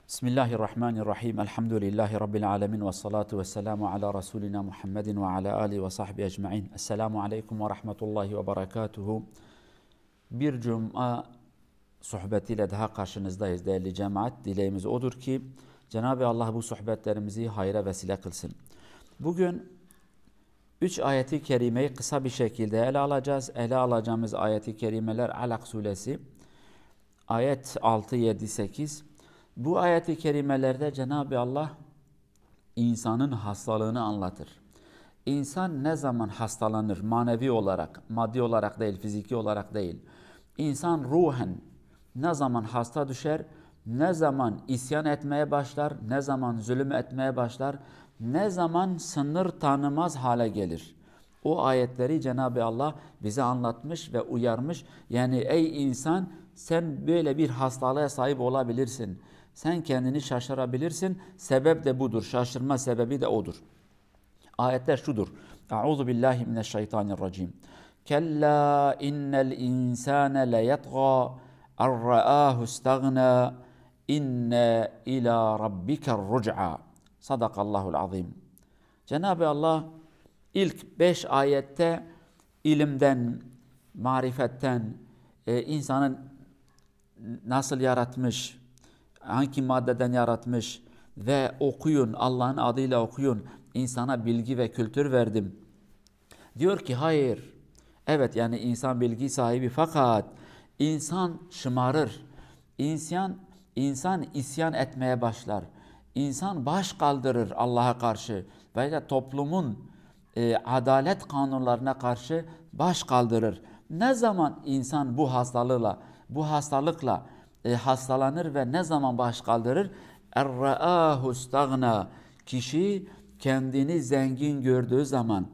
Bismillahirrahmanirrahim. Elhamdülillahi Rabbil alemin ve salatu ve selamu ala Resulina Muhammedin ve ala alihi ve sahbihi ecma'in. Esselamu aleyküm ve rahmetullahi ve berekatuhu. Bir cuma sohbetiyle daha karşınızdayız değerli cemaat. Dileğimiz odur ki Cenab-ı Allah bu sohbetlerimizi hayra vesile kılsın. Bugün 3 ayeti kerimeyi kısa bir şekilde ele alacağız. Ele alacağımız ayeti kerimeler Alak suresi ayet 6, 7, 8. Bu ayet-i kerimelerde Cenab-ı Allah insanın hastalığını anlatır. İnsan ne zaman hastalanır? Manevi olarak, maddi olarak değil, fiziki olarak değil. İnsan ruhen ne zaman hasta düşer, ne zaman isyan etmeye başlar, ne zaman zulüm etmeye başlar, ne zaman sınır tanımaz hale gelir. O ayetleri Cenab-ı Allah bize anlatmış ve uyarmış. Yani ey insan, sen böyle bir hastalığa sahip olabilirsin. Sen kendini şaşırabilirsin. Sebep de budur. Şaşırma sebebi de odur. Ayetler şudur. Euzu billahi mineşşeytanirracim. Kella innel insane leyatgâ er-ra'âhu istagna inne ila rabbiker ruc'a. Sadakallahul azim. Cenab-ı Allah ilk 5 ayette ilimden, marifetten, insanın nasıl yaratmış, hangi maddeden yaratmış ve okuyun, Allah'ın adıyla okuyun, insana bilgi ve kültür verdim. Diyor ki hayır, evet yani insan bilgi sahibi fakat insan şımarır, insan isyan etmeye başlar, insan baş kaldırır Allah'a karşı veya toplumun adalet kanunlarına karşı baş kaldırır. Ne zaman insan bu hastalıkla hastalanır ve ne zaman baş kaldırır? Er-ra'âhu istagna. Kişi kendini zengin gördüğü zaman,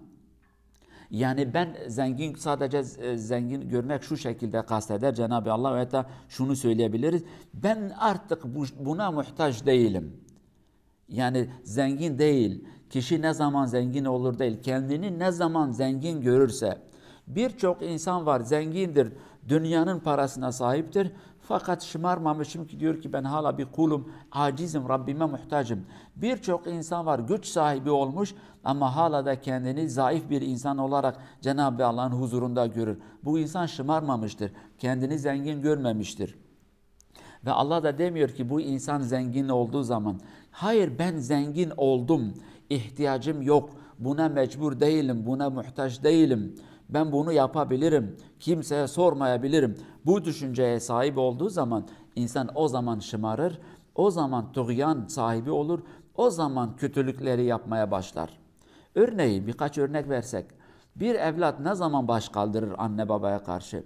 yani ben zengin, sadece zengin görmek şu şekilde kasteder Cenab-ı Allah ve da şunu söyleyebiliriz. Ben artık buna muhtaç değilim. Yani zengin değil. Kişi ne zaman zengin olur değil. Kendini ne zaman zengin görürse. Birçok insan var, zengindir, dünyanın parasına sahiptir. Fakat şımarmamış çünkü diyor ki ben hala bir kulum, acizim, Rabbime muhtacım. Birçok insan var, güç sahibi olmuş ama hala da kendini zayıf bir insan olarak Cenab-ı Allah'ın huzurunda görür. Bu insan şımarmamıştır, kendini zengin görmemiştir. Ve Allah da demiyor ki bu insan zengin olduğu zaman, hayır ben zengin oldum, ihtiyacım yok, buna mecbur değilim, buna muhtaç değilim. Ben bunu yapabilirim, kimseye sormayabilirim. Bu düşünceye sahip olduğu zaman insan o zaman şımarır, o zaman tuğyan sahibi olur, o zaman kötülükleri yapmaya başlar. Örneğin birkaç örnek versek, bir evlat ne zaman baş kaldırır anne babaya karşı?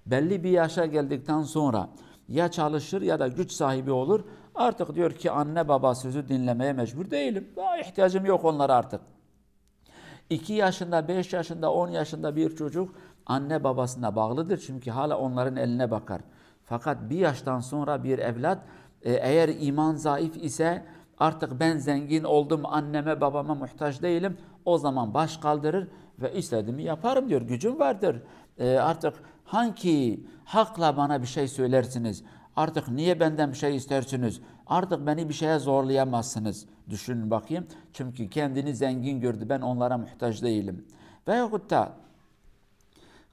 Belli bir yaşa geldikten sonra ya çalışır ya da güç sahibi olur. Artık diyor ki anne baba sözü dinlemeye mecbur değilim. Daha ihtiyacım yok onlara artık. 2 yaşında, 5 yaşında, 10 yaşında bir çocuk anne babasına bağlıdır. Çünkü hala onların eline bakar. Fakat bir yaştan sonra bir evlat eğer iman zayıf ise artık ben zengin oldum, anneme babama muhtaç değilim. O zaman baş kaldırır ve istediğimi yaparım diyor. Gücüm vardır. Artık hangi hakla bana bir şey söylersiniz? Artık niye benden bir şey istersiniz? Artık beni bir şeye zorlayamazsınız. Düşünün bakayım. Çünkü kendini zengin gördü. Ben onlara muhtaç değilim. Veyahut da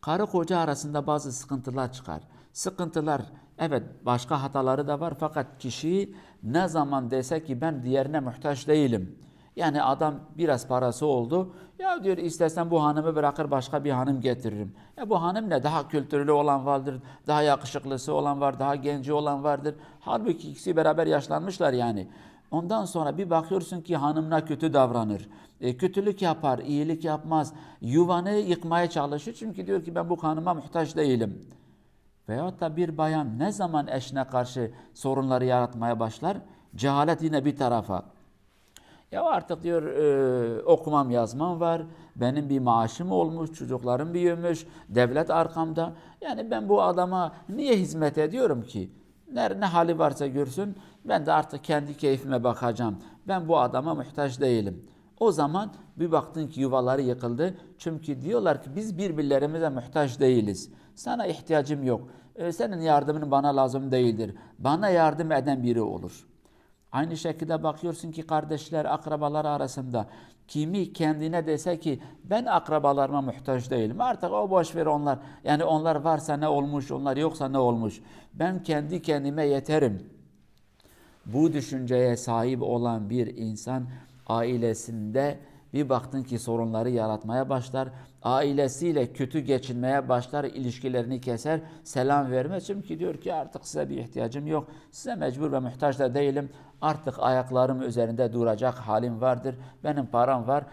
karı koca arasında bazı sıkıntılar çıkar. Sıkıntılar, evet başka hataları da var fakat kişi ne zaman dese ki ben diğerine muhtaç değilim. Yani adam biraz parası oldu. Ya diyor istesem bu hanımı bırakır başka bir hanım getiririm. Ya bu hanım ne? Daha kültürlü olan vardır. Daha yakışıklısı olan var. Daha genci olan vardır. Halbuki ikisi beraber yaşlanmışlar yani. Ondan sonra bir bakıyorsun ki hanımına kötü davranır. Kötülük yapar, iyilik yapmaz. Yuvanı yıkmaya çalışır. Çünkü diyor ki ben bu hanıma muhtaç değilim. Veyahut da bir bayan ne zaman eşine karşı sorunları yaratmaya başlar? Cehalet yine bir tarafa. Ya artık diyor okumam yazmam var, benim bir maaşım olmuş, çocuklarım büyümüş, devlet arkamda. Yani ben bu adama niye hizmet ediyorum ki? Ne hali varsa görsün, ben de artık kendi keyfime bakacağım. Ben bu adama muhtaç değilim. O zaman bir baktın ki yuvaları yıkıldı. Çünkü diyorlar ki biz birbirlerimize muhtaç değiliz. Sana ihtiyacım yok. Senin yardımın bana lazım değildir. Bana yardım eden biri olur. Aynı şekilde bakıyorsun ki kardeşler, akrabalar arasında kimi kendine dese ki ben akrabalarıma muhtaç değilim. Artık o boş ver onlar. Yani onlar varsa ne olmuş, onlar yoksa ne olmuş. Ben kendi kendime yeterim. Bu düşünceye sahip olan bir insan ailesinde bir baktın ki sorunları yaratmaya başlar. Ailesiyle kötü geçinmeye başlar, ilişkilerini keser, selam vermez. Çünkü diyor ki artık size bir ihtiyacım yok. Size mecbur ve muhtaç da değilim. Artık ayaklarım üzerinde duracak halim vardır. Benim param var.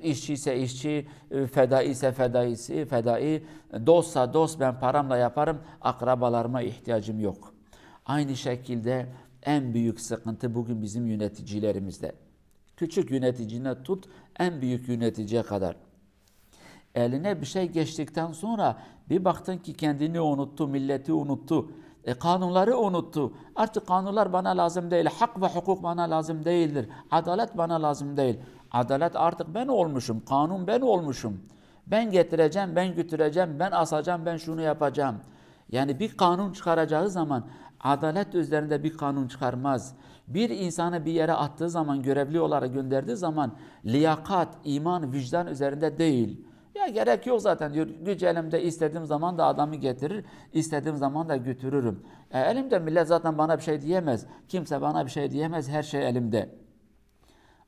İşçi ise işçi, fedai ise fedai, dostsa dost, ben paramla yaparım. Akrabalarıma ihtiyacım yok. Aynı şekilde en büyük sıkıntı bugün bizim yöneticilerimizde. Küçük yöneticine tut, en büyük yöneticiye kadar. Eline bir şey geçtikten sonra bir baktın ki kendini unuttu, milleti unuttu. Kanunları unuttu. Artık kanunlar bana lazım değil. Hak ve hukuk bana lazım değildir. Adalet bana lazım değil. Adalet artık ben olmuşum. Kanun ben olmuşum. Ben getireceğim, ben götüreceğim, ben asacağım, ben şunu yapacağım. Yani bir kanun çıkaracağı zaman adalet üzerinde bir kanun çıkarmaz. Bir insanı bir yere attığı zaman, görevli olarak gönderdiği zaman liyakat, iman, vicdan üzerinde değil. Ya gerek yok zaten diyor. Güç elimde, istediğim zaman da adamı getirir, istediğim zaman da götürürüm. Elimde, millet zaten bana bir şey diyemez. Kimse bana bir şey diyemez, her şey elimde.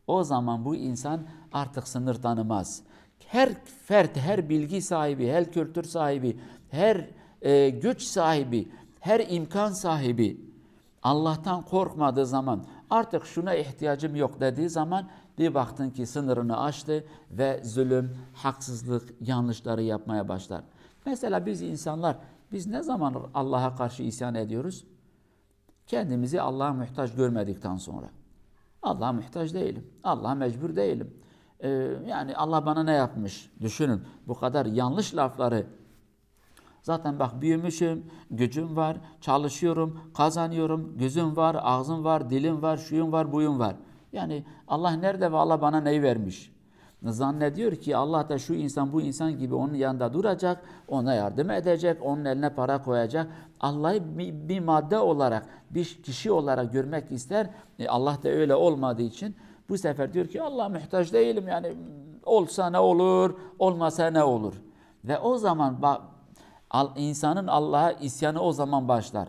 O zaman bu insan artık sınır tanımaz. Her fert, her bilgi sahibi, her kültür sahibi, her güç sahibi, her imkan sahibi Allah'tan korkmadığı zaman, artık şuna ihtiyacım yok dediği zaman bir baktın ki sınırını aştı ve zulüm, haksızlık, yanlışları yapmaya başlar. Mesela biz insanlar, biz ne zaman Allah'a karşı isyan ediyoruz? Kendimizi Allah'a muhtaç görmedikten sonra. Allah'a muhtaç değilim. Allah'a mecbur değilim. Yani Allah bana ne yapmış? Düşünün, bu kadar yanlış lafları. Zaten bak büyümüşüm, gücüm var, çalışıyorum, kazanıyorum, gözüm var, ağzım var, dilim var, şuyum var, buyum var. Yani Allah nerede ve Allah bana neyi vermiş? Zannediyor ki Allah da şu insan bu insan gibi onun yanında duracak, ona yardım edecek, onun eline para koyacak. Allah'ı bir madde olarak, bir kişi olarak görmek ister. Allah da öyle olmadığı için bu sefer diyor ki Allah muhtaç değilim, yani olsa ne olur, olmasa ne olur? Ve o zaman insanın Allah'a isyanı o zaman başlar.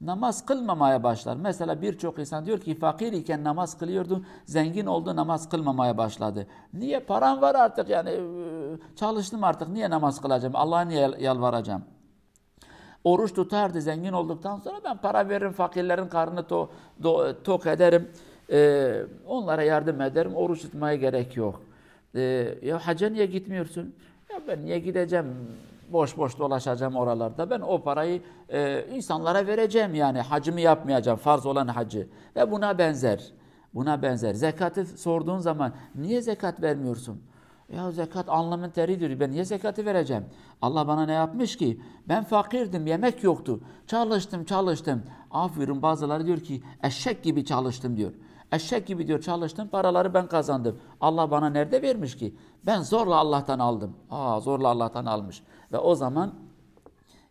Namaz kılmamaya başlar. Mesela birçok insan diyor ki fakir iken namaz kılıyordu, zengin oldu namaz kılmamaya başladı. Niye? Param var artık, yani çalıştım artık, niye namaz kılacağım? Allah'a niye yalvaracağım? Oruç tutardı, zengin olduktan sonra ben para veririm, fakirlerin karnını tok ederim, onlara yardım ederim, oruç tutmaya gerek yok. Ya hacca niye gitmiyorsun? Ya ben niye gideceğim? Boş boş dolaşacağım oralarda. Ben o parayı insanlara vereceğim, yani hacımı yapmayacağım, farz olan hacı. Ve buna benzer. Buna benzer. Zekatı sorduğun zaman niye zekat vermiyorsun? Ya zekat alnımın teridir. Ben niye zekatı vereceğim? Allah bana ne yapmış ki? Ben fakirdim, yemek yoktu. Çalıştım. Aferin, bazıları diyor ki eşek gibi çalıştım diyor. Eşek gibi diyor çalıştım, paraları ben kazandım. Allah bana nerede vermiş ki? Ben zorla Allah'tan aldım. Zorla Allah'tan almış. Ve o zaman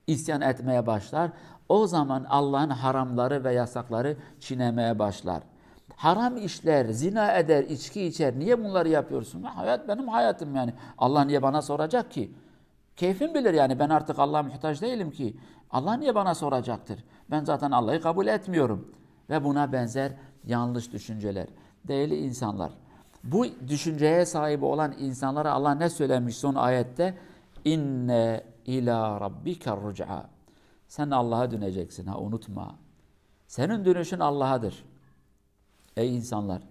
isyan etmeye başlar. O zaman Allah'ın haramları ve yasakları çiğnemeye başlar. Haram işler, zina eder, içki içer. Niye bunları yapıyorsun? Hayat benim hayatım yani. Allah niye bana soracak ki? Keyfim bilir yani, ben artık Allah'a muhtaç değilim ki. Allah niye bana soracaktır? Ben zaten Allah'ı kabul etmiyorum. Ve buna benzer yanlış düşünceler. Değerli insanlar, bu düşünceye sahip olan insanlara Allah ne söylemiş son ayette? İnne ila rabbike ruc'a. Sen Allah'a döneceksin, unutma. Senin dönüşün Allah'adır. Ey insanlar,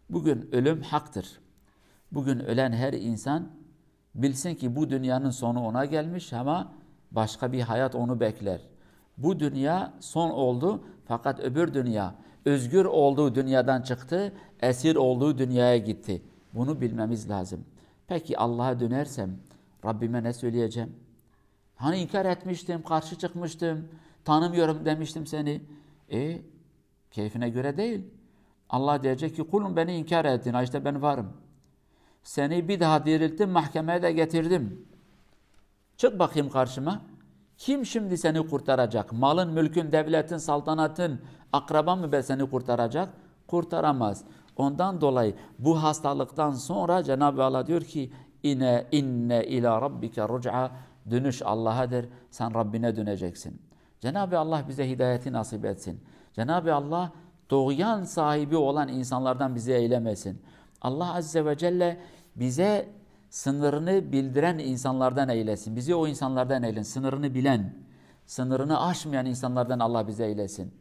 bugün ölüm haktır. Bugün ölen her insan bilsin ki bu dünyanın sonu ona gelmiş ama başka bir hayat onu bekler. Bu dünya son oldu fakat öbür dünya, özgür olduğu dünyadan çıktı, esir olduğu dünyaya gitti. Bunu bilmemiz lazım. Peki Allah'a dönersem Rabbime ne söyleyeceğim? Hani inkar etmiştim, karşı çıkmıştım, tanımıyorum demiştim seni. Keyfine göre değil. Allah diyecek ki kulum beni inkar ettin, işte ben varım. Seni bir daha dirilttim, mahkemeye de getirdim. Çık bakayım karşıma. Kim şimdi seni kurtaracak? Malın, mülkün, devletin, saltanatın, akraban mı seni kurtaracak? kurtaramaz. Ondan dolayı bu hastalıktan sonra Cenab-ı Allah diyor ki inne ila rabbike ruc'a, dönüş Allah'adır. Sen Rabbine döneceksin. Cenab-ı Allah bize hidayeti nasip etsin. Cenab-ı Allah doğuyan sahibi olan insanlardan bizi eylemesin. Allah Azze ve Celle bize sınırını bildiren insanlardan eylesin. Bizi o insanlardan eylesin. Sınırını bilen, sınırını aşmayan insanlardan Allah bize eylesin.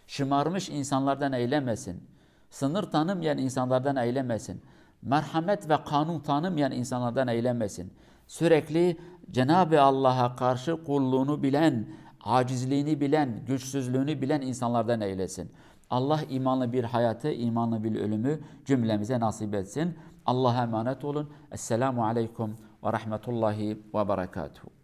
Şımarmış insanlardan eylemesin. Sınır tanımayan insanlardan eylemesin. Merhamet ve kanun tanımayan insanlardan eylemesin. Sürekli Cenab-ı Allah'a karşı kulluğunu bilen, acizliğini bilen, güçsüzlüğünü bilen insanlardan eylesin. Allah imanlı bir hayatı, imanlı bir ölümü cümlemize nasip etsin. Allah'a emanet olun. Esselamu aleyküm ve rahmetullahi ve berekatuhu.